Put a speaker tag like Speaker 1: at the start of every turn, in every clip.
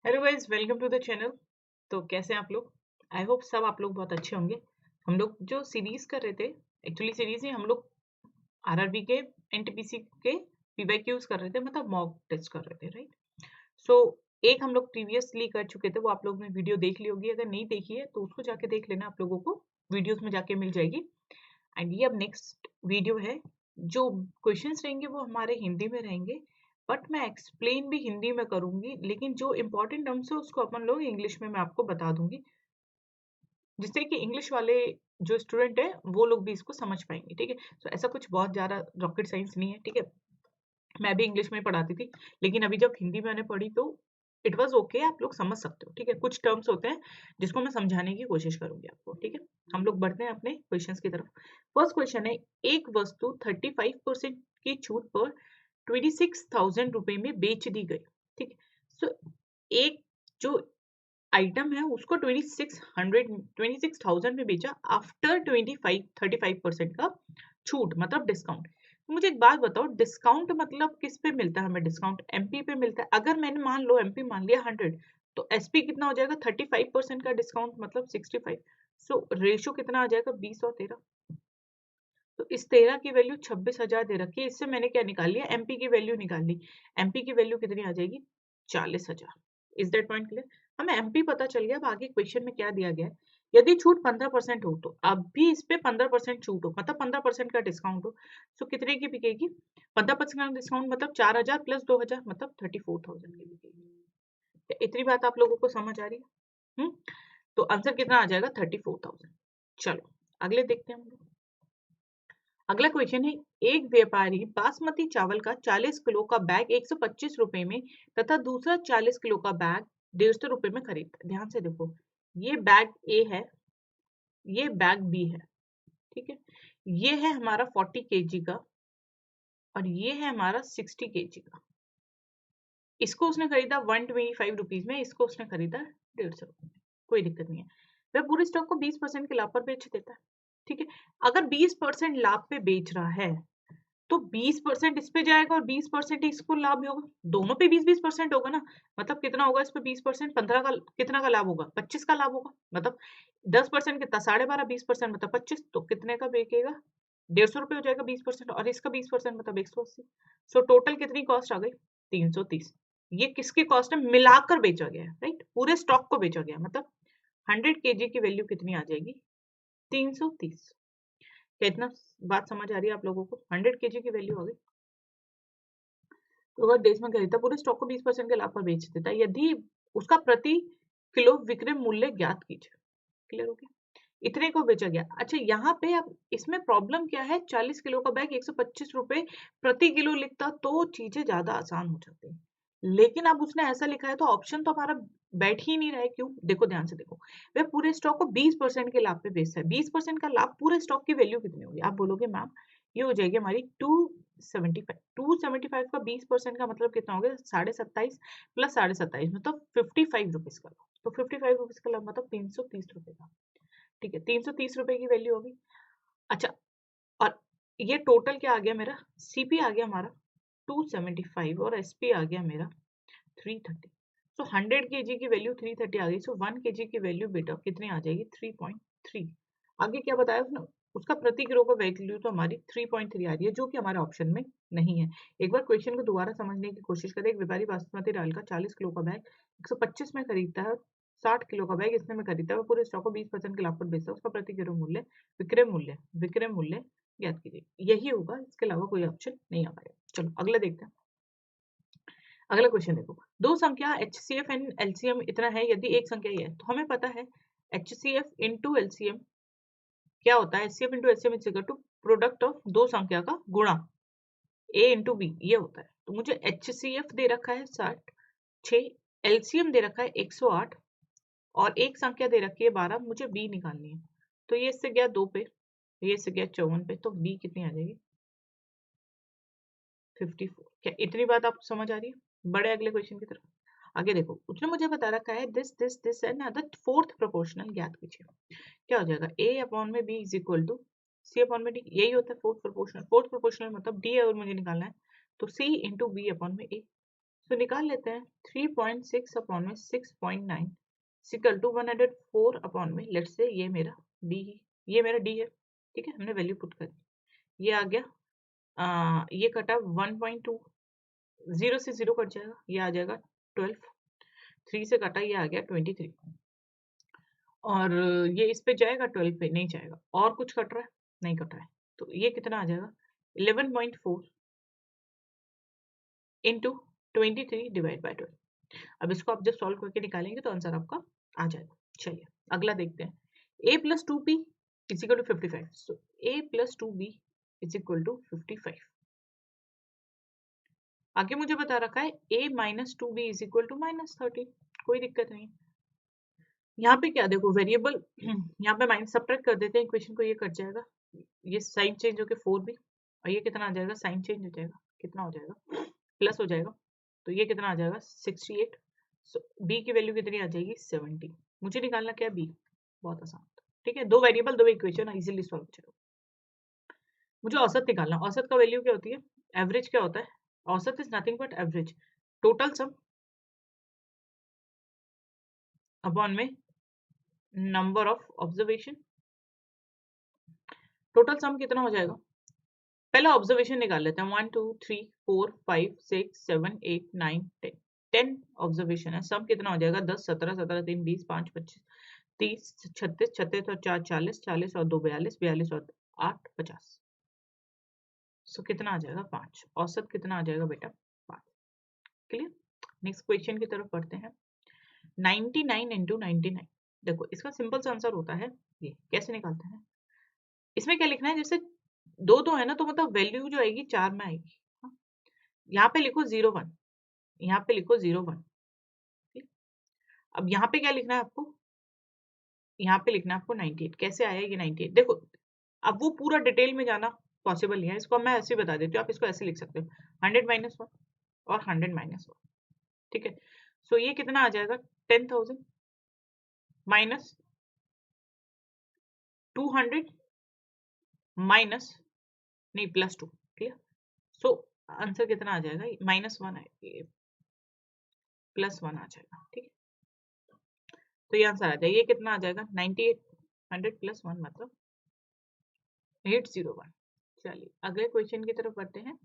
Speaker 1: Hello guys, welcome to the channel. तो कैसे हैं आप लोग? आई होप सब आप लोग बहुत अच्छे होंगे। हम लोग जो सीरीज कर रहे थे, एक्चुअली सीरीज ही हम लोग आरआरबी के एनटीपीसी के पीवाईक्यूज कर रहे थे, मतलब मॉक टेस्ट कर रहे थे, राइट? सो एक हम लोग प्रीवियसली कर चुके थे, वो आप लोग ने वीडियो देख ली होगी। अगर नहीं देखी है तो उसको जाके देख लेना, आप लोगों को वीडियोस में जाके मिल जाएगी। एंड ये अब नेक्स्ट वीडियो है। जो क्वेश्चंस रहेंगे वो हमारे हिंदी में रहेंगे, बट मैं एक्सप्लेन भी हिंदी में करूंगी, लेकिन जो इंपॉर्टेंट टर्म्स है उसको अपन लोग इंग्लिश में मैं आपको बता दूंगी, जिससे कि इंग्लिश वाले जो स्टूडेंट है वो लोग भी इसको समझ पाएंगे। ठीक है, तो ऐसा कुछ बहुत ज्यादा रॉकेट साइंस नहीं है। ठीक है, मैं भी इंग्लिश में ही पढ़ाती थी, लेकिन अभी जब हिंदी मैंने पढ़ी तो इट वाज ओके, आप लोग समझ सकते हो। ठीक है, कुछ टर्म्स होते हैं जिसको मैं समझाने की कोशिश करूंगी आपको। ठीक है, हम लोग बढ़ते हैं अपने क्वेश्चंस की तरफ। फर्स्ट क्वेश्चन है, एक वस्तु 35% की छूट पर 26,000 रुपए में बेच दी गई। ठीक है, सो एक जो आइटम है उसको 26,000 में बेचा आफ्टर 35% का छूट, मतलब डिस्काउंट। तो मुझे एक बात बताओ, डिस्काउंट मतलब किस पे मिलता है हमें? डिस्काउंट एमपी पे मिलता है। अगर मैंने मान लो एमपी मान लिया 100, तो एसपी कितना हो जाएगा? 35% का डिस्काउंट मतलब 65। सो रेशो कितना आ जाएगा? 20 और 13। तो इस 13 की वैल्यू 26,000 दे रखी है, इससे मैंने क्या निकाल लिया? एमपी की वैल्यू निकाल ली। एमपी की वैल्यू कितनी आ जाएगी? 40,000। Is that point clear? हमें एमपी पता चल गया। अब आगे क्वेश्चन में क्या दिया गया है, यदि छूट 15% हो, तो अब भी इस पे 15% छूट हो, मतलब 15% का डिस्काउंट हो, तो कितने की बिकेगी? 15% का डिस्काउंट मतलब 4,000 प्लस 2,000 मतलब 34,000 की बिकेगी। क्या इतनी बात आप लोगों को समझ आ रही है? तो आंसर कितना आ जाएगा? 34,000। चलो अगले देखते हैं हम लोग। अगला क्वेश्चन है, एक व्यापारी बासमती चावल का 40 किलो का बैग 125 रुपए में तथा दूसरा 40 किलो का बैग 150 रुपए में खरीदता है। ध्यान से देखो, ये बैग ए है, ये बैग बी है। ठीक है, ये है हमारा 40 केजी का और ये है हमारा 60 केजी का। इसको उसने खरीदा 125 रुपीज में, इसको उसने खरीदा 150 रुपए में। कोई दिक्कत नहीं है, वह पूरे स्टॉक को 20% के लाभ पर बेच देता है। ठीक है, अगर 20% लाभ पे बेच रहा है तो 20% इस पे जाएगा और 20% इसको लाभ भी होगा, दोनों पे 20-20% होगा ना। मतलब कितना होगा इस पे 20%? 15 का कितना का लाभ होगा? 25 का लाभ होगा। मतलब 10% कितना? 12.5, 20% मतलब 25, तो कितने का बेचेगा? 150 रुपए हो जाएगा 20%, और इसका 20% मतलब 180। सो टोटल कितनी कॉस्ट आ गई? 330। ये किसकी कॉस्ट है? मिलाकर बेचा गया है, राइट? पूरे स्टॉक को बेचा गया, मतलब 100 केजी की वैल्यू कितनी आ जाएगी? 330। क्या इतना बात समझ आ रही है आप लोगों को? 100 केजी की वैल्यू आ गई। तो अगर देश में खरीदता, पूरे स्टॉक को 20% के लाभ पर बेच देता, यदि उसका प्रति किलो विक्रय मूल्य ज्ञात कीजिए। क्लियर हो गया? इतने को बेचा गया। अच्छा, यहाँ पे अब इसमें प्रॉब्लम क्या है? 40 किलो का बैग 125 रुपए प्रति किलो लिखता तो चीजें ज्यादा आसान हो जाती, लेकिन अब उसने ऐसा लिखा है तो ऑप्शन तो हमारा बैठ ही नहीं रहा है। क्यों? देखो ध्यान से देखो, वह पूरे स्टॉक को 20% के लाभ पे बेचता है। 20% का लाभ, पूरे स्टॉक की वैल्यू कितनी होगी? आप बोलोगे मैम ये हो जाएगी हमारी 275। 275 का 20% का मतलब कितना हो गया? 27.5 प्लस 27.5 मतलब 55 रुपीज का लाभ। तो 55 रुपीज का लाभ मतलब 330 रुपए का। ठीक है, 330 रुपए की वैल्यू होगी। अच्छा, और ये टोटल क्या आ गया मेरा? सीपी आ गया हमारा 275 और एसपी आ गया मेरा 330। सो 100 केजी की वैल्यू 330 आ गई। सो 1 केजी की वैल्यू बेटा कितनी आ जाएगी? 3.3। आगे क्या बताया उसने? उसका प्रति किलो का वैल्यू तो हमारी 3.3 आ रही है, जो कि हमारे ऑप्शन में नहीं है। एक बार क्वेश्चन को दोबारा समझने की कोशिश करें। एक व्यापारी बासमती दाल का 40 किलो का बैग 125 में खरीदता है, 60 किलो का बैग इसमें में खरीदता है, वो पूरे स्टॉक को 20% के लाभ पर बेचता है। उसका प्रति किलो मूल्य, विक्रय मूल्य ज्ञात कीजिए। यही होगा, इसके अलावा कोई ऑप्शन नहीं आ पाएगा। चलो अगला देखते हैं। अगला क्वेश्चन देखो, दो संख्या HCF एंड LCM इतना है, यदि एक संख्या ये है, तो हमें पता है HCF इंटू LCM क्या होता है? HCF into LCM is equal to product of दो संख्या का गुणा A इंटू B, ये होता है। तो मुझे HCF दे रखा है 6, LCM दे रखा है 108 और एक संख्या दे रखी है 12, मुझे B निकालनी है। तो ये इससे गया 2 पे, ये इससे गया 54 पे, तो B कितनी आ जाएगी? 54। क्या इतनी बात आपको समझ आ रही है? बड़े अगले क्वेश्चन की तरफ। आगे देखो, उसने मुझे बता रखा है this this this and other fourth proportional ज्ञात कीजिए। क्या हो जाएगा? A अपॉन में B is equal to C upon में D, यही होता है फोर्थ प्रोपोर्शनल। फोर्थ प्रोपोर्शनल मतलब D और मुझे निकालना है, तो C इंटू B अपॉन में A। तो निकाल लेते हैं 3.6 अपॉन में 6.9 इक्वल टू 104 अपॉन में लेट्स से ये मेरा डी, ये मेरा डी है, ठीक है, हमने वैल्यू पुट कर दी, ये आ गया ये कटा 1.2, 0 से 0 कट जाएगा, ये आ जाएगा 12, 3 से कटा ये आ गया 23, और ये इस पे जाएगा 12 पे नहीं जाएगा, और कुछ कट रहा है नहीं कट रहा है, तो ये कितना आ जाएगा 11.4 इंटू 23 डिवाइड बाई 12। अब इसको आप जब सॉल्व करके निकालेंगे तो आंसर आपका आ जाएगा। चलिए अगला देखते हैं, a plus 2b is equal to 55, so a plus 2b is equal to 55। आगे मुझे बता रखा है a minus 2b is equal to minus 30, कोई दिक्कत नहीं। यहाँ पे क्या देखो वेरिएबल यहाँ पे माइनस सब्ट्रैक्ट कर देते हैं, इक्वेशन को ये कट जाएगा, ये साइन चेंज होके 4b, और ये कितना आ जाएगा साइन चेंज हो जाएगा, कितना हो जाएगा प्लस हो जाएगा, तो ये कितना आ जाएगा 68, सो b की वैल्यू कितनी आ जाएगी 70। मुझे निकालना क्या b, बहुत आसान, ठीक है, दो वेरिएबल दो इक्वेशन इजीली सॉल्व हो जाएगा। मुझे औसत निकालना, औसत का वैल्यू क्या होती है, एवरेज क्या होता है, औसत is nothing but average, total sum upon में number of observation, total sum कितना हो जाएगा, पहले ऑब्जर्वेशन निकाल लेते हैं, 1 2 3 4 5 6 7 8 9 10, 10 ऑब्जर्वेशन है, सम कितना हो जाएगा 10 17 17 3 20 5 25 30 36 36 और 4 40 40 और 2 42 42 और 8 50, सो कितना आ जाएगा 5, औसत कितना आ जाएगा बेटा 5। क्लियर, नेक्स्ट क्वेश्चन की तरफ बढ़ते हैं, 99 इंटू 99, देखो इसका सिंपल सा आंसर होता है ये, कैसे निकालते हैं, इसमें क्या लिखना है, जैसे दो दो है ना तो मतलब वैल्यू जो आएगी 4 में आएगी, यहाँ पे लिखो 01, यहाँ पे लिखो 01, अब यहाँ पे क्या लिखना है आपको, यहाँ पे लिखना है आपको 98, कैसे आया ये 98, देखो अब वो पूरा डिटेल में जाना पॉसिबल नहीं है, इसको मैं ऐसे ही बता देती हूँ, आप इसको ऐसे लिख सकते हो 100 माइनस 1 और 100 माइनस 1, ठीक है, सो ये कितना आ जाएगा 10,000 माइनस 200 माइनस नहीं प्लस 2, क्लियर, सो आंसर कितना आ जाएगा -1 है, प्लस 1 आ जाएगा, ठीक है, तो ये आंसर आ जाएगा, ये कितना आ जाएगा 98, 100 प्लस 1 मतलब 801। चलिए अगले क्वेश्चन की तरफ बढ़ते हैं,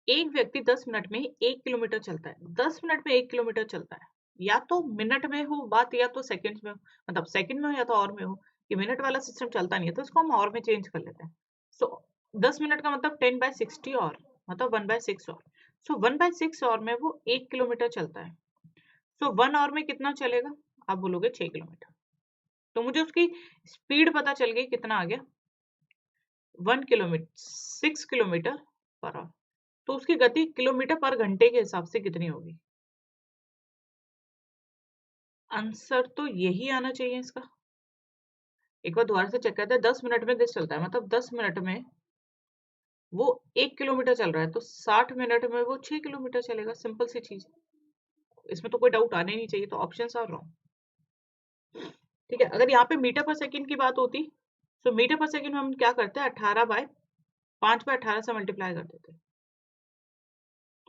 Speaker 1: एक व्यक्ति 10 मिनट में 1 किलोमीटर चलता है, 10 मिनट में 1 किलोमीटर चलता है, या तो मिनट में हो बात या तो सेकंड्स में हो, मतलब सेकंड में हो या तो और में हो, कि मिनट वाला सिस्टम चलता नहीं है तो इसको हम और में चेंज कर लेते हैं, सो 10 मिनट का मतलब 10/60 और मतलब 1/6 और, सो 1/6 और में वो 1 किलोमीटर चलता है, सो 1 आवर में कितना चलेगा, आप बोलोगे 6 किलोमीटर, तो मुझे उसकी स्पीड पता चल गई, कितना आ गया 1 किलोमीटर 6 किलोमीटर पर आवर, तो उसकी गति किलोमीटर पर घंटे के हिसाब से कितनी होगी, आंसर तो यही आना चाहिए इसका, एक बार दोबारा से चेक करते हैं, 10 मिनट में दिस चलता है मतलब 10 मिनट में वो 1 किलोमीटर चल रहा है, तो 60 मिनट में वो 6 किलोमीटर चलेगा, सिंपल सी चीज, इसमें तो कोई डाउट आने नहीं चाहिए, तो ऑप्शन आर रॉन्ग, ठीक है। अगर यहाँ पे मीटर पर सेकंड की बात होती तो मीटर पर सेकंड में हम क्या करते हैं 5/18 से मल्टीप्लाई कर देते,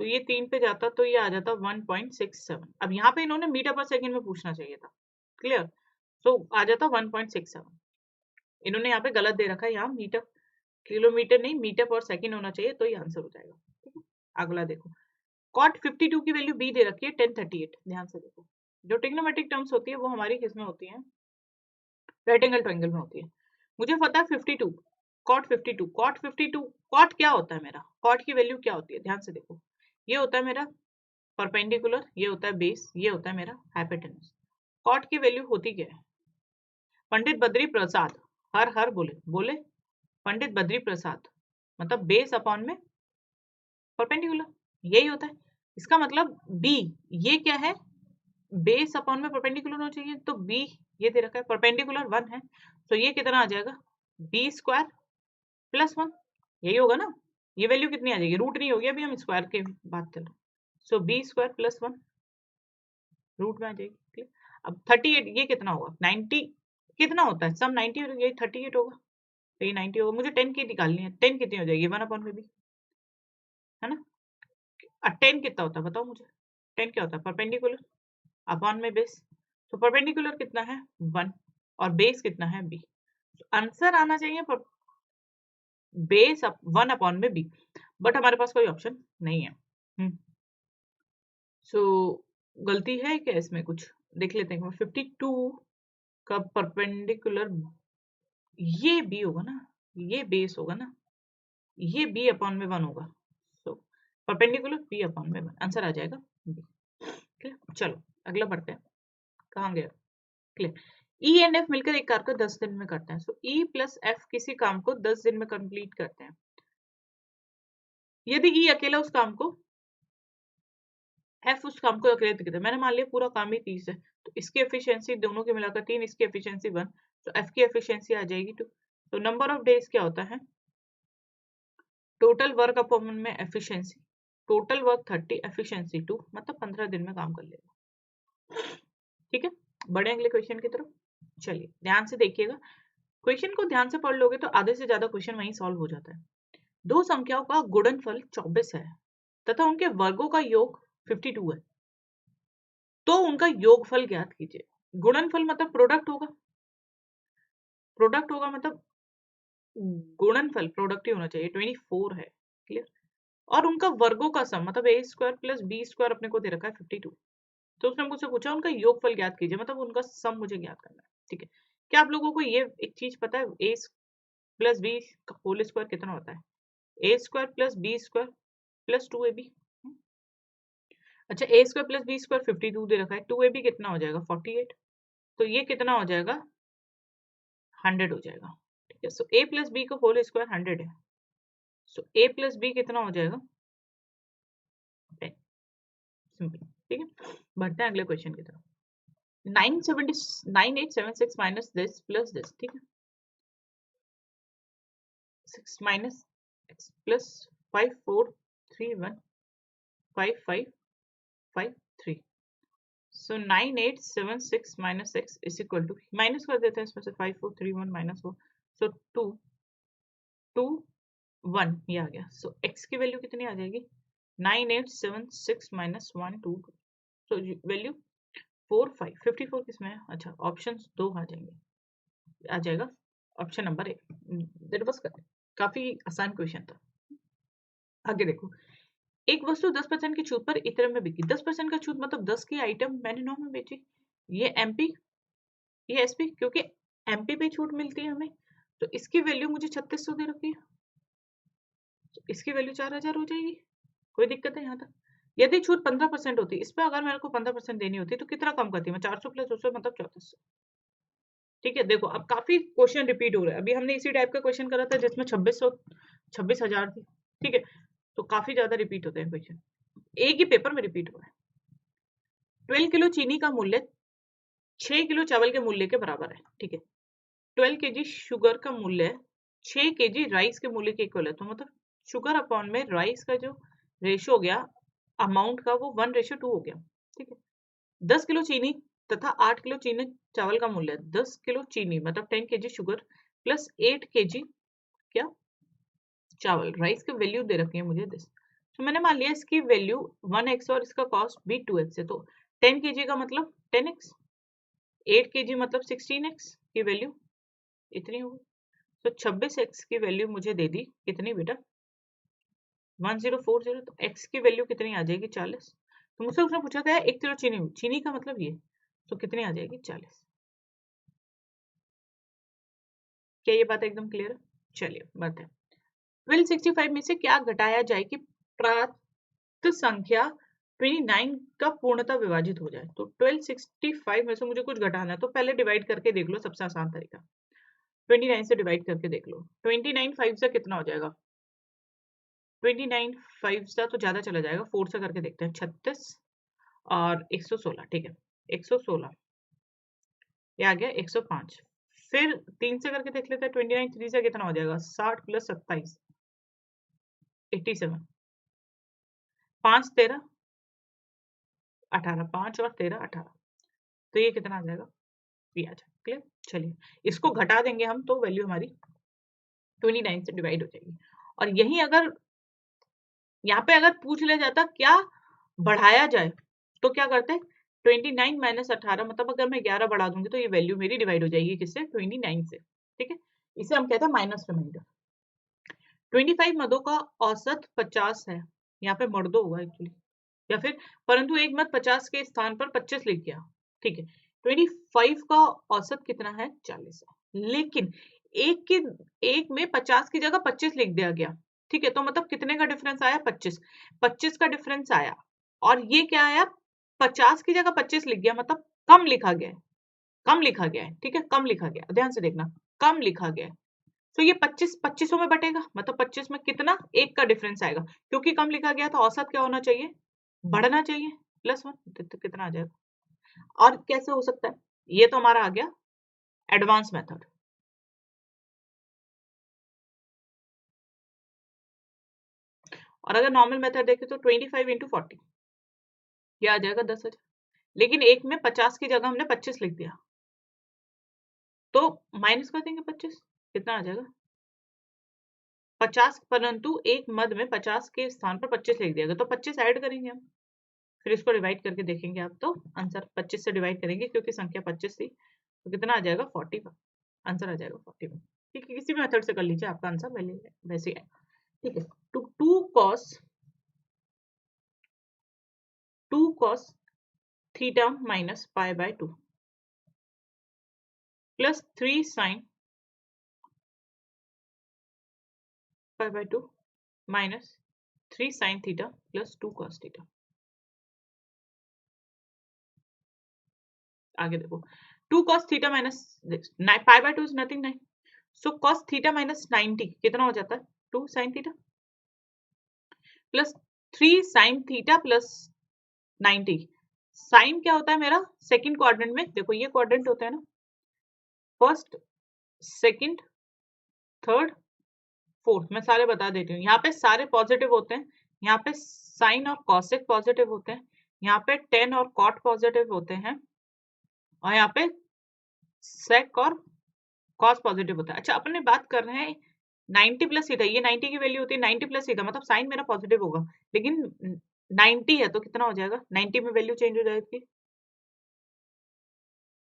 Speaker 1: तो ये 3 पे जाता तो ये आ जाता 1.67, अब यहाँ पे इन्होंने मीटर पर सेकंड में पूछना चाहिए था, क्लियर, तो आ जाता 1.67, इन्होंने यहाँ पे गलत दे रखा है, यहाँ मीटर किलोमीटर नहीं मीटर पर सेकंड होना चाहिए, तो ये आंसर हो जाएगा, ठीक है। अगला देखो, cot 52 की वैल्यू b दे रखी है 1038, ध्यान से देखो, जो ट्रिग्नोमेट्रिक टर्म्स होती है वो हमारी किस में होती है, राइट एंगल ट्रायंगल में होती है, मुझे पता है 52, cot 52, cot 52, cot क्या होता है मेरा, cot की वैल्यू क्या होती है, ध्यान से देखो, ये होता है मेरा परपेंडिकुलर, ये होता है बेस, ये होता है मेरा हाइपोटेन्यूज, cot की वैल्यू होती क्या है, पंडित बद्री प्रसाद हर हर बोले बोले, पंडित बद्री प्रसाद मतलब बेस अपॉन में परपेंडिकुलर, यही होता है, इसका मतलब b, ये क्या है बेस अपॉन में परपेंडिकुलर होना चाहिए, तो b ये दे रखा है परपेंडिकुलर 1 है, तो ये कितना आ जाएगा b स्क्वायर प्लस 1, यही होगा ना, ये वैल्यू कितनी आ जाएगी, रूट नहीं होगी, अभी हम स्क्वायर की बात कर रहे हैं, सो b स्क्वायर प्लस 1 रूट में आ जाएगी, क्लियर। अब 38 ये कितना होगा 90, कितना होता है सम 90 और ये 38 होगा, तो ये 90 होगा, मुझे 10 की निकालनी है, 10 कितनी हो जाएगी 1 अपॉन में b, है ना। 10 कितना होता है बताओ मुझे, 10 क्या होता है, परपेंडिकुलर अपॉन में बेस, तो परपेंडिकुलर कितना है 1 और बेस कितना है b, आंसर आना चाहिए बेस 1 अपॉन में b, बट हमारे पास कोई ऑप्शन नहीं है। सो गलती है क्या इसमें, कुछ देख लेते हैं। 52 का परपेंडिकुलर ये b होगा ना, ये बेस होगा ना, ये b अपॉन में 1 होगा, सो परपेंडिकुलर b अपॉन में 1, आंसर आ जाएगा b। क्लियर, चलो अगला बढ़ते हैं। कहाँ गया, क्लियर। ई एंड एफ मिलकर एक कार को 10 दिन में करते हैं, सो ई प्लस एफ किसी काम को 10 दिन में कंप्लीट करते हैं। यदि ई अकेला उस काम को, एफ उस काम को अकेले करता है, मैंने मान लिया पूरा काम ही 30 है, तो इसकी एफिशिएंसी दोनों के मिलाकर 3, इसकी एफिशिएंसी 1, तो एफ की एफिशिएंसी आ जाएगी 2। तो नंबर ऑफ डेज क्या होता है, टोटल वर्क अपॉन में एफिशिएंसी, टोटल वर्क 30, एफिशिएंसी 2, मतलब 15 दिन में काम कर लेगा। ठीक है, बढ़े अगले क्वेश्चन की तरफ। चलिए ध्यान से देखिएगा, क्वेश्चन को ध्यान से पढ़ लोगे तो आधे से ज्यादा क्वेश्चन वहीं सॉल्व हो जाता है। दो संख्याओं का गुणनफल 24 है तथा उनके वर्गों का योग 52 है, तो उनका योगफल ज्ञात कीजिए। गुणनफल मतलब प्रोडक्ट होगा, प्रोडक्ट होगा मतलब गुणनफल प्रोडक्ट ही होना चाहिए, 24 है, क्लियर। और उनका वर्गों का सम मतलब ए स्क्वायर प्लस बी स्क्वायर अपने को दे रखा है 52, तो उसने मुझसे पूछा उनका योगफल ज्ञात कीजिए, मतलब उनका सम मुझे ज्ञात करना है। ठीक है, क्या आप लोगों को ये एक चीज पता है, ए प्लस बी का होल स्क्वायर कितना होता है, A square plus B square plus 2ab। अच्छा, A square plus B square 52 दे रखा है, 2ab कितना हो जाएगा 48, तो ये कितना हो जाएगा 100 हो जाएगा। ठीक है, सो a प्लस बी का होल स्क्वायर 100 है, सो a प्लस बी कितना हो जाएगा 10, सिंपल। ठीक है, बढ़ते हैं अगले क्वेश्चन की तरफ। 9876 माइनस दिस प्लस दिस, ठीक है, 6 minus x plus 54315553, so 9876 minus x is equal to, minus कर देते हैं इसमें से 5431 माइनस 4, सो 2 2 1 ये आ गया, सो x की वैल्यू कितनी आ जाएगी 9876 माइनस 122, सो वैल्यू 54 किसमें है, अच्छा ऑप्शन 2 आ जाएंगे, आ जाएगा option number A. That was काफी आसान क्वेश्चन था। आगे देखो, एक वस्तु 10% की छूट पर इतने में बिकी, 10% का छूट मतलब 10 की आइटम मैंने 9 में बेची, ये एमपी ये एसपी, क्योंकि एमपी पे छूट मिलती है हमें, तो इसकी वैल्यू मुझे 3600 दे रखी है, तो इसकी वैल्यू 4000 हो जाएगी। कोई दिक्कत है यहाँ तक। यदि छूट 15% होती, इस पे अगर मेरे को 15% देनी होती तो कितना कम करती मैं, 400 प्लस 200 मतलब 3400। ठीक है, देखो अब काफी क्वेश्चन रिपीट हो रहा है, अभी हमने इसी टाइप का क्वेश्चन करा था जिसमें 26,000 थी। ठीक है, तो काफी ज्यादा रिपीट होते हैं क्वेश्चन, एक ही पेपर में रिपीट हुआ है। 12 किलो चीनी का मूल्य 6 किलो चावल के मूल्य के बराबर है। ठीक है, 12 केजी शुगर का मूल्य 6 केजी राइस के मूल्य के इक्वल है, तो मतलब शुगर अपॉन में राइस का जो रेशो हो गया अमाउंट का, वो 1:2 हो गया। ठीक है, 10 किलो चीनी तथा 8 किलो चीनी चावल का मूल्य, 10 किलो चीनी मतलब 10 केजी शुगर प्लस 8 केजी क्या चावल, राइस की वैल्यू दे रखी है मुझे 10, तो मैंने मान लिया इसकी वैल्यू 1x और इसका कॉस्ट भी 2x है, तो 10 केजी का मतलब 10x, 8 केजी मतलब 16x की वैल्यू इतनी होगी, तो 26x की वैल्यू मुझे दे दी कितनी बेटा 1040, तो x की वैल्यू कितनी आ जाएगी 40। तो मुझसे उसने पूछा था 1 किलो चीनी, चीनी का मतलब ये, तो कितनी आ जाएगी 40। क्या ये बात एकदम क्लियर है? चलिए बात है 1265 में से क्या घटाया जाए कि प्राप्त संख्या 29 का पूर्णतः विभाजित हो जाए, तो 1265 में से मुझे कुछ घटाना है, तो पहले डिवाइड करके देख लो, सबसे आसान तरीका 29 से डिवाइड करके देख लो। 29 5 से कितना हो जाएगा, 29 5 से तो ज्यादा चला जाएगा, 4 से करके देखते हैं 36 और 116। ठीक है, 116 ये आ गया 105, फिर 3 से करके देख लेते हैं 29 3 से कितना हो जाएगा 60 प्लस 27 87, 5 13 18, 5 और 13 18, तो ये कितना आ जाएगा ये आ जाएगा। क्लियर, चलिए इसको घटा देंगे हम तो वैल्यू हमारी 29 से डिवाइड हो जाएगी, और यही अगर यहाँ पे अगर पूछ लिया जाता क्या बढ़ाया जाए तो क्या करते, 29 माइनस 18, मतलब अगर मैं 11 बढ़ा दूंगी तो ये वैल्यू मेरी डिवाइड हो जाएगी किससे, 29 से। ठीक है, इसे हम कहते हैं माइनस रिमाइंडर। 25 मदों का औसत 50 है, यहाँ पे मर्दों होगा एक्चुअली, या फिर परंतु एक मत 50 के स्थान पर 25 लिख गया। ठीक है, 25 का औसत कितना है, 40 है, लेकिन एक में 50 की जगह 25 लिख दिया गया। ठीक है, तो मतलब कितने का डिफरेंस आया, 25। 25 का डिफरेंस आया, और ये क्या आया, 50 की जगह 25 लिख गया, मतलब कम लिखा गया है, कम लिखा गया है। ठीक है, कम लिखा गया, ध्यान से देखना, कम लिखा गया है। तो ये 25 25 में बटेगा, मतलब 25 में कितना, एक का डिफरेंस आएगा, क्योंकि कम लिखा गया तो औसत क्या होना चाहिए, बढ़ना चाहिए, +1, तो कितना आ जाएगा। और कैसे हो सकता है, ये तो हमारा आ गया एडवांस मेथड। और अगर नॉर्मल मेथड देखें तो 25 इंटू 40, ये आ जाएगा 10,000, लेकिन एक में 50 की जगह हमने 25 लिख दिया, तो माइनस कर देंगे 25, कितना आ जाएगा 50, परंतु एक मद में 50 के स्थान पर 25 लिख दिया गया, तो 25 ऐड करेंगे हम, फिर इसको डिवाइड करके देखेंगे आप, तो आंसर 25 से डिवाइड करेंगे क्योंकि संख्या 25 थी, तो कितना आ जाएगा 41, आंसर आ जाएगा 41। ठीक है, किसी भी मेथड से कर लीजिए, आपका आंसर वैसे ही है। ठीक है, तो 2 cos theta minus pi by 2 plus 3 sin pi by 2 minus 3 sin theta plus 2 cos theta. आगे देखो, 2 cos theta minus pi by 2 is nothing 9, सो cos थीटा माइनस 90 कितना हो जाता है, 2 sin theta plus 3 sin theta plus 90। Sine क्या होता है मेरा, सेकंड क्वाड्रेंट में, देखो ये क्वाड्रेंट होता है ना, फर्स्ट, सेकंड, थर्ड, फोर्थ, मैं सारे बता देती हूँ। यहाँ पे सारे पॉजिटिव होते हैं, यहाँ पे साइन और कॉसेक पॉजिटिव होते हैं, यहाँ पे टेन और कॉट पॉजिटिव होते हैं, और यहाँ पे सेक और कॉस पॉजिटिव होता है। अच्छा, अपने बात कर रहे हैं 90 प्लस थीटा, ये 90 की वैल्यू होती है, 90 प्लस थीटा मतलब साइन मेरा पॉजिटिव होगा, लेकिन 90 है तो कितना हो जाएगा, 90 में वैल्यू चेंज हो जाएगी,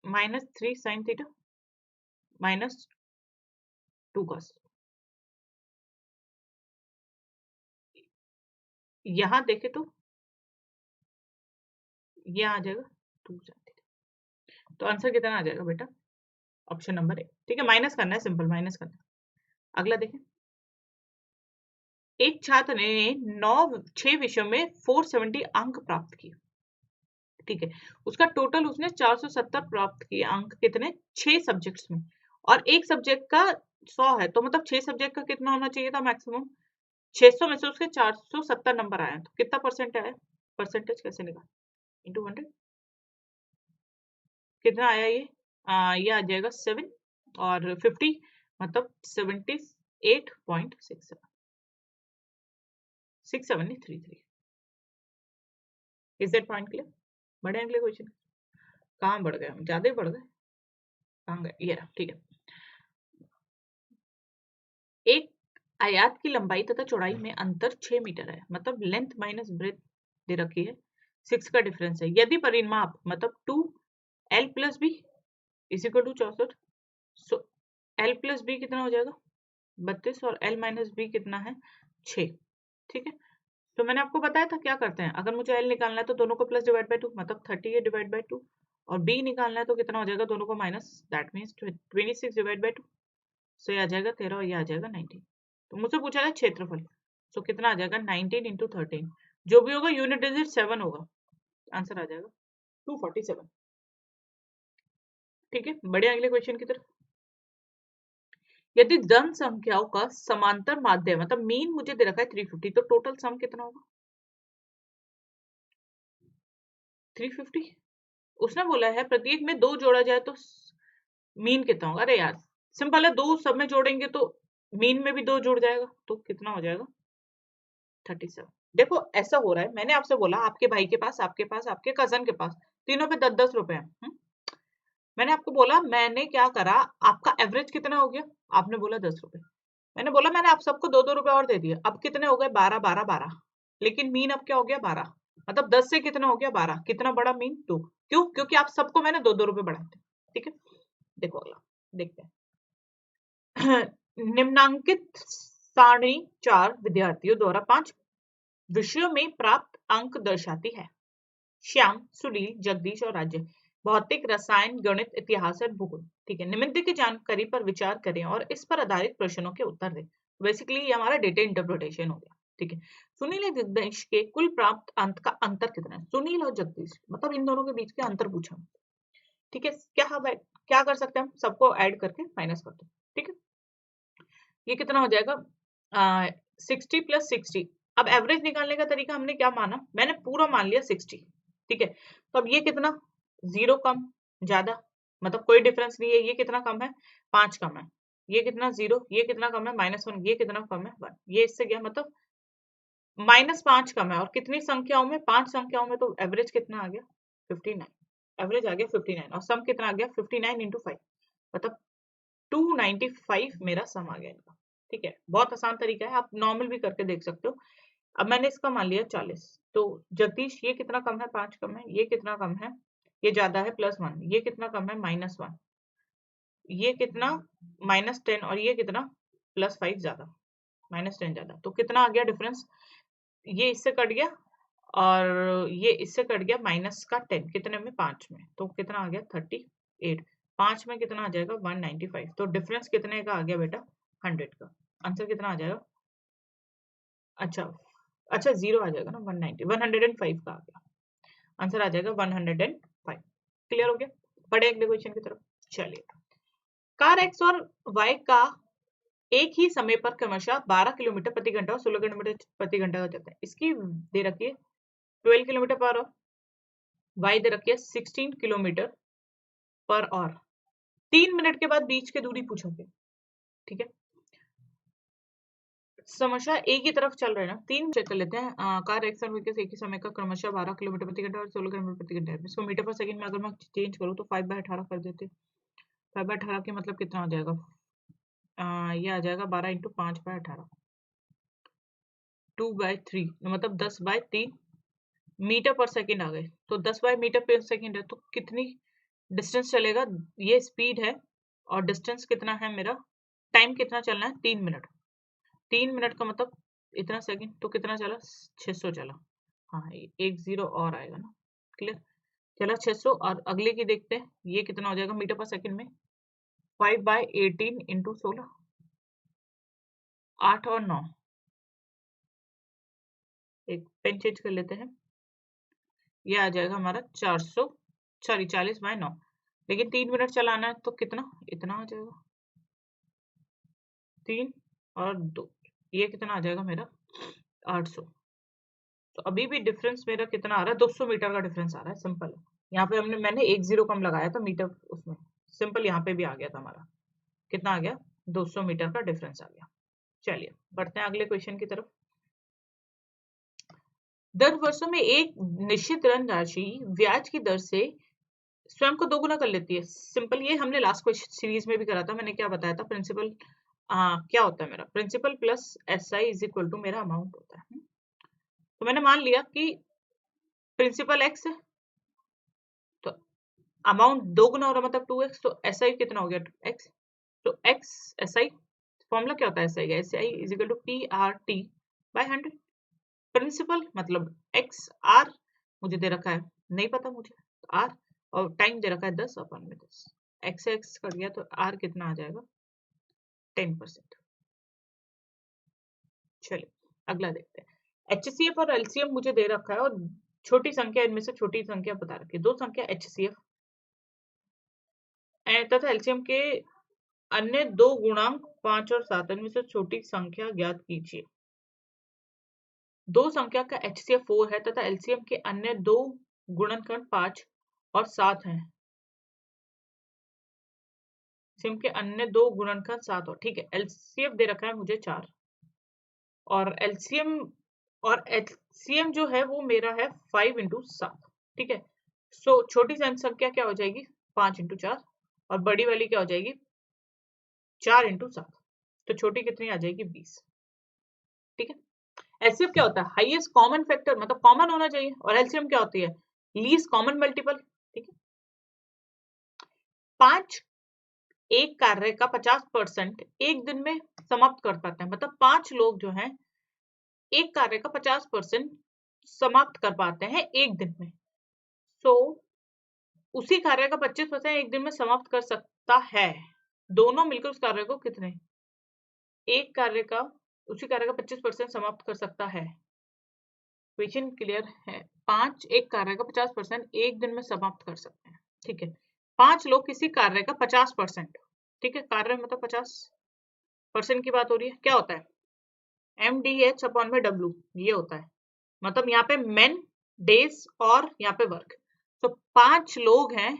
Speaker 1: -3 sin थीटा -2 cos। यहाँ देखे तो ये आ जाएगा 2 sin थीटा, तो आंसर कितना आ जाएगा बेटा, ऑप्शन नंबर ए। ठीक है, माइनस करना है, सिंपल माइनस करना है। अगला देखें, एक छात्र ने 6 विषयों में 470 अंक प्राप्त किए। ठीक है, उसका टोटल उसने 470 प्राप्त किए अंक, कितने, 6 सब्जेक्ट्स में, और एक सब्जेक्ट का 100 है, तो मतलब 6 सब्जेक्ट का कितना होना चाहिए था मैक्सिमम, 600 में से उसके 470 नंबर आए, तो कितना परसेंट आया, परसेंटेज कैसे निकाल, इंटू 100, कितना आया ये, ये आ जाएगा 7, और 50 मतलब 78.67, 6733। इज दैट पॉइंट क्लियर, बढ़े अगले क्वेश्चन, कहाँ बढ़ गए हम, ज्यादा ही बढ़ गए, कहाँ गए, ये रहा। ठीक है, एक आयत की लंबाई तथा चौड़ाई में अंतर 6 मीटर है, मतलब लेंथ माइनस ब्रेथ दे रखी है, 6 का डिफरेंस है, यदि परिमाप मतलब 2l plus B is equal to 64, so l plus B कितना हो जाएगा 32, और l माइनस बी कितना है 6। ठीक है, तो मैंने आपको बताया था क्या करते हैं, अगर मुझे l निकालना है तो दोनों को प्लस डिवाइड बाय 2, मतलब 30 है डिवाइड बाय 2, और b निकालना है तो कितना हो जाएगा, दोनों को minus, that means 26 divide by 2, सो ये आ जाएगा 13 और ये आ जाएगा 19। तो मुझसे पूछा है क्षेत्रफल, सो कितना आ जाएगा 19 इंटू 13, जो भी होगा यूनिट डिजिट 7 होगा, आंसर आ जाएगा 247। ठीक है, बढ़े अगले क्वेश्चन की तरफ। यदि धन संख्याओं का समांतर माध्य मतलब मीन मुझे दे रखा है 350, तो टोटल सम कितना होगा 350, उसने बोला है प्रत्येक में 2 जोड़ा जाए तो मीन कितना होगा, अरे यार सिंपल है, 2 सब में जोड़ेंगे तो मीन में भी 2 जुड़ जाएगा, तो कितना हो जाएगा 37। देखो ऐसा हो रहा है, मैंने आपसे बोला आपके भाई के पास, आपके पास, आपके कजन के पास, तीनों पे 10-10 रुपए हैं। मैंने आपको बोला, मैंने क्या करा, आपका एवरेज कितना हो गया, आपने बोला 10 रुपए, मैंने बोला मैंने आप सबको 2-2 रुपए और दे दिए, अब कितने हो गए 12 12 12, लेकिन मीन अब क्या हो गया 12, मतलब 10 से कितना हो गया 12, कितना बड़ा मीन 2, क्यों? क्योंकि आप सबको मैंने 2-2 रुपए बढ़ाए थे। ठीक है, देखो अगला देखते हैं। निम्नांकित सारणी 4 विद्यार्थियों द्वारा 5 विषयों में प्राप्त अंक दर्शाती है। श्याम, सुनील, जगदीश और राजेश भौतिक, रसायन, गणित, इतिहास और भूगोल। ठीक है, निम्नलिखित की जानकारी पर विचार करें और इस पर आधारित प्रश्नों के उत्तर दें। बेसिकली ये हमारा डेटा इंटरप्रिटेशन हो गया। ठीक है, सुनील और जगदीश के कुल प्राप्त अंक का अंतर कितना है? सुनील और जगदीश मतलब इन दोनों के बीच के अंतर पूछा। ठीक है, क्या कर सकते हैं हम? सबको ऐड करके माइनस कर दो। ठीक है, ये कितना हो जाएगा? 60 प्लस 60। अब एवरेज निकालने का तरीका हमने क्या माना? मैंने पूरा मान लिया 60। ठीक है, तो अब ये कितना? 0 कम ज्यादा, मतलब कोई डिफरेंस नहीं है। ये कितना कम है? 5 कम है। ये कितना? 0। ये कितना कम है? -1। ये कितना कम है? 1। ये इससे गया, मतलब -5 कम है। और कितनी संख्याओं में? 5 संख्याओं में। तो एवरेज कितना आ गया? 59। एवरेज आ गया 59 और सम कितना आ गया? 59 × 5, मतलब 295 मेरा सम आ गया इनका। ठीक है, बहुत आसान तरीका है, आप नॉर्मल भी करके देख सकते हो। अब मैंने इसका मान लिया 40। तो जगदीश ये कितना कम है? 5 कम है। ये कितना कम है? ये ज्यादा है, +1। ये कितना कम है? -1। ये कितना? -10। और ये कितना? +5 ज्यादा, -10 ज्यादा। तो कितना आ गया डिफरेंस? ये इससे कट गया और ये इससे कट गया, माइनस का 10 कितने में? 5 में। तो कितना आ गया? 38। 5 में कितना आ जाएगा? 195। तो डिफरेंस कितने का आ गया बेटा? 100 का। आंसर कितना आ जाएगा? अच्छा, अच्छा 0 आ जाएगा ना, 190, 105 का आ गया। आंसर आ जाएगा 105। क्लियर हो गया? बढ़े अगले क्वेश्चन की तरफ। चलिए, कार एक्स और वाई का एक ही समय पर क्रमशः 12 किलोमीटर प्रति घंटा और 16 किलोमीटर प्रति घंटा का चलता है। इसकी दे रखी है 12 kilometre per hour, why they रखी है 16 किलोमीटर पर आवर। 3 मिनट के बाद बीच की दूरी पूछा गया। ठीक है, समस्या एक ही तरफ चल रहे हैं ना। 3 चेक कर लेते हैं। कार एक्स और वाई के एक ही समय का क्रमशः 12 किलोमीटर प्रति घंटा और 16 किलोमीटर प्रति घंटा है। इसको मीटर पर सेकंड में अगर मैं चेंज करूँ तो 5/18 कर देते। 5/18 के मतलब कितना हो जाएगा? ये आ जाएगा 12 × 5/18, 2/3, मतलब 10/3 मीटर पर सेकंड आ गए। तो 10 मीटर पर सेकंड है, तो कितनी डिस्टेंस चलेगा? ये स्पीड है और डिस्टेंस कितना है मेरा? टाइम कितना चलना है? 3 मिनट। 3 मिनट का मतलब इतना सेकंड, तो कितना चला? 600 चला। हाँ, एक 0 और आएगा ना। क्लियर? चला 600। और अगले की देखते हैं, ये कितना हो जाएगा मीटर पर सेकंड में? 5/18 × 16, 8 और 9। एक पेन चेंज कर लेते हैं। ये आ जाएगा हमारा 400, सॉरी 40/9। लेकिन 3 मिनट चलाना है तो कितना? इतना आ जाएगा, 3 और 2। ये कितना आ जाएगा मेरा? 800। तो अभी भी डिफरेंस मेरा कितना आ रहा है? 200 मीटर का डिफरेंस आ रहा है। सिंपल है। यहाँ पे मैंने एक 0 कम लगाया था मीटर उसमें। सिंपल यहाँ पे भी आ गया था हमारा। कितना आ गया? 200 मीटर का डिफरेंस आ गया। चलिए बढ़ते हैं अगले क्वेश्चन की तरफ। 10 वर्षों में एक निश्चित धनराशि ब्याज की दर से स्वयं को दोगुना कर लेती है। सिंपल, ये हमने लास्ट क्वेश्चन सीरीज में भी करा था। मैंने क्या बताया था? प्रिंसिपल क्या होता है मेरा? Principal plus SI is equal to मेरा अमाउंट होता है। तो मैंने मान लिया कि प्रिंसिपल x है तो अमाउंट दोगुना हो रहा, मतलब 2x। तो SI कितना हो गया? x। तो x SI फॉर्मूला क्या होता है SI का? SI is equal to PRT/100। Principal मतलब x r मुझे दे रखा है, नहीं पता मुझे, r, और टाइम दे रखा है 10/10। x से x कट गया तो r कितना आ जाएगा? 10%। चलिए अगला देखते हैं। HCF और LCM मुझे दे रखा है और छोटी संख्या, इनमें से छोटी संख्या बता रखी है। दो संख्या HCF तथा LCM के अन्य दो गुणांक 5 और 7, इनमें से छोटी संख्या ज्ञात कीजिए। दो संख्या का HCF 4 है तथा LCM के अन्य दो गुणनखंड 5 और 7 हैं। LCM के अन्य दो गुणनखंड 7 और, ठीक है। LCF दे रखा है मुझे 4 और LCM जो है वो मेरा है 5 × 7। ठीक है, सो छोटी संख्या क्या हो जाएगी? 5 × 4 और बड़ी वाली क्या हो जाएगी? 4 × 7। तो छोटी कितनी आ जाएगी? 20। ठीक है, एचसीएफ क्या होता है? हाईएस्ट कॉमन फैक्टर, मतलब कॉमन होना चाहिए, और एलसीएम क्या होती है? Least common multiple. ठीक है, 5 एक कार्य का 50% एक दिन में समाप्त कर पाते हैं, मतलब 5 लोग जो हैं एक कार्य का 50% समाप्त कर पाते हैं एक दिन में। सो उसी कार्य का 25% एक दिन में समाप्त कर सकता है। दोनों मिलकर उस कार्य को कितने, एक कार्य का उसी कार्य का 25% समाप्त कर सकता है। क्वेश्चन क्लियर है? 5 एक कार्य का 50% एक दिन में समाप्त कर सकते हैं। ठीक है, 5 लोग किसी कार्य का 50%, ठीक है, कार्य मतलब 50% की बात हो रही है, क्या होता है? MDH अपॉन में W, ये होता है, मतलब यहाँ पे मेन, डेज और यहाँ पे वर्क। तो 5 लोग हैं,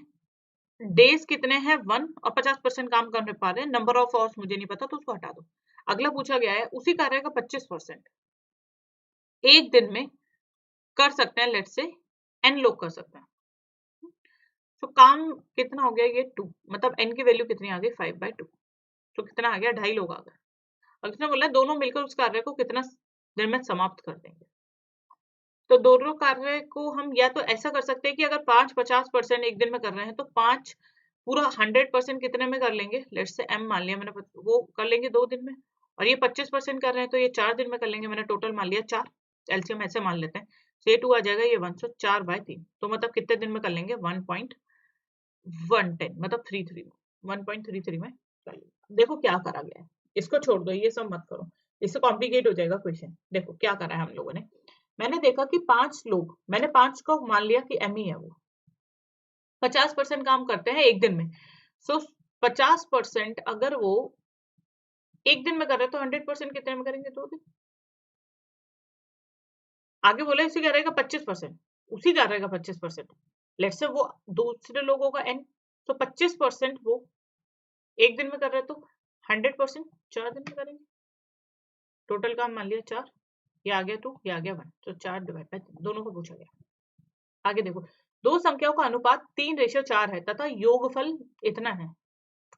Speaker 1: डेज कितने हैं 1, और 50% काम कर पा रहे हैं, नंबर ऑफ आवर्स मुझे नहीं पता तो उसको हटा दो। अगला पूछा गया है उसी कार्य का 25% एक दिन में कर सकते हैं, लेट से n लोग कर सकते हैं। तो काम कितना हो गया, ये 2, मतलब n की वैल्यू कितनी आ गई 5/2, तो कितना आ गया, 2.5 लोग आ गए। और किसने बोला दोनों मिलकर उस कार्य को कितना दिन में समाप्त कर देंगे। तो दोनों कार्य को हम या तो ऐसा कर सकते हैं कि अगर 5 50% एक दिन में कर रहे हैं तो 5 पूरा 100% कितने में कर लेंगे, लेट्स से m मान लिया मैंने, वो कर लेंगे 2 दिन में, और ये 25% कर रहे हैं तो ये 4 दिन में कर लेंगे, मैंने टोटल मान लिया 4, एलसीएम ऐसे मान लेते हैं, ये 2 आ जाएगा, ये 1, सो 4/3, तो मतलब कितने दिन में कर लेंगे 1.110, मतलब 1.33 में कर लेंगे। देखो क्या करा गया है, इसको छोड़ दो, ये सब मत करो, इससे कॉम्प्लिकेट हो जाएगा क्वेश्चन। देखो क्या करा है हम लोगों ने, मैंने देखा कि 5 लोग, मैंने 5 को मान लिया कि एम ही है, वो 50% काम करते हैं एक दिन में। सो 50% अगर वो एक दिन में कर रहे हैं तो 100% कितने में करेंगे, 2 दिन। आगे बोला इसी कार्य का 25%, उसी कार्य का 25%, लेट्स से वो दूसरे लोगों का n, तो 25% वो एक दिन में कर रहे हैं तो 100% 4 दिन में करेंगे। टोटल काम मान लिया 4, ये आ गया 2, ये आ गया 1, तो 4/3 दोनों को पूछा गया। आगे देखो, दो संख्याओं का अनुपात 3:4 है तथा योगफल इतना है,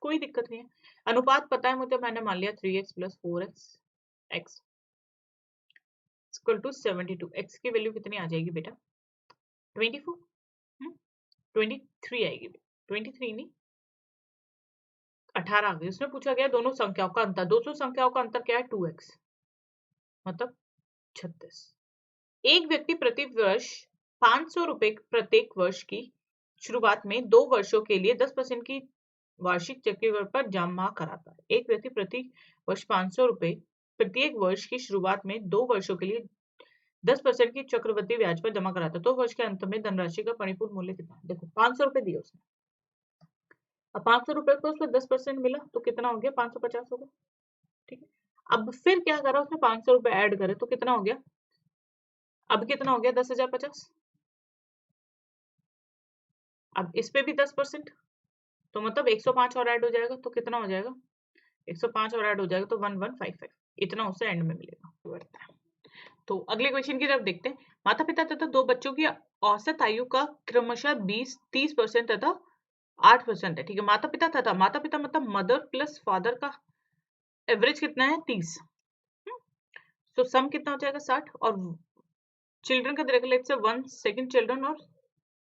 Speaker 1: कोई दिक्कत नहीं है, अनुपात पता है मुझे, मैंने मान लिया 3x + 4x x = 72, x की वैल्यू कितनी आ जाएगी बेटा, 24, 23 आएगी, 23 नहीं 18 आ गई। उसमें पूछा गया दोनों संख्याओं का अंतर, 200 संख्याओं का अंतर क्या है, 2x, मतलब 36। एक व्यक्ति प्रति वर्ष 500 रुपए प्रत्येक वर्ष की शुरुआत में 2 वर्षों के लिए 10% की वार्षिक चक्रवृद्धि पर जमा कराता है। एक व्यक्ति प्रति वर्ष 500 रुपए प्रत्येक वर्ष की शुरुआत में 2 वर्षों के लिए 10% की चक्रवृद्धि ब्याज पर जमा कराता है, तो वर्ष के अंत में धनराशि का परिपूर्ण मूल्य कितना है। देखो 500 रुपए दिए उसने, अब 500 रुपए को उसको 10% मिला तो कितना हो गया, 550 हो गया। ठीक है, अब फिर क्या करा उसने, 500 रुपए ऐड करे तो कितना हो गया, अब कितना हो गया 10,050। अब इस पे भी 10%, तो मतलब 105 और ऐड हो जाएगा तो कितना हो जाएगा, 105 और ऐड हो जाएगा तो 1155, इतना उससे एंड में मिलेगा। तो अगले क्वेश्चन की तरफ देखते हैं। माता पिता तथा 2 बच्चों की औसत आयु का क्रमशः 20-30% तथा 8% है। ठीक है, माता पिता मतलब मदर प्लस फादर का एवरेज कितना है 30, तो सम कितना हो जाएगा 60, और चिल्ड्रन का दे से 1 सेकंड चिल्ड्रन और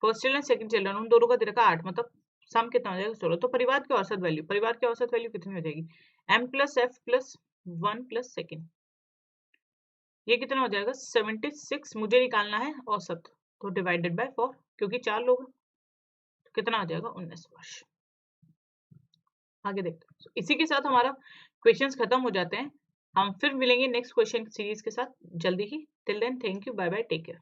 Speaker 1: फर्स्ट चिल्ड्रन सेकंड चिल्ड्रन, उन दोनों का दे 8, मतलब सम कितना हो जाएगा 16। तो परिवार की औसत वैल्यू कितनी हो जाएगी, m + f + 1 + सेकंड, ये कितना हो जाएगा 76, मुझे निकालना है औसत, तो डिवाइडेड बाय 4, क्योंकि 4 लोग हैं, तो कितना आ जाएगा 19 वर्ष। आगे देखते हैं। इसी के साथ हमारा क्वेश्चंस खत्म हो जाते हैं, हम फिर मिलेंगे नेक्स्ट क्वेश्चन सीरीज के साथ जल्दी ही। Till then thank you, bye bye, take care.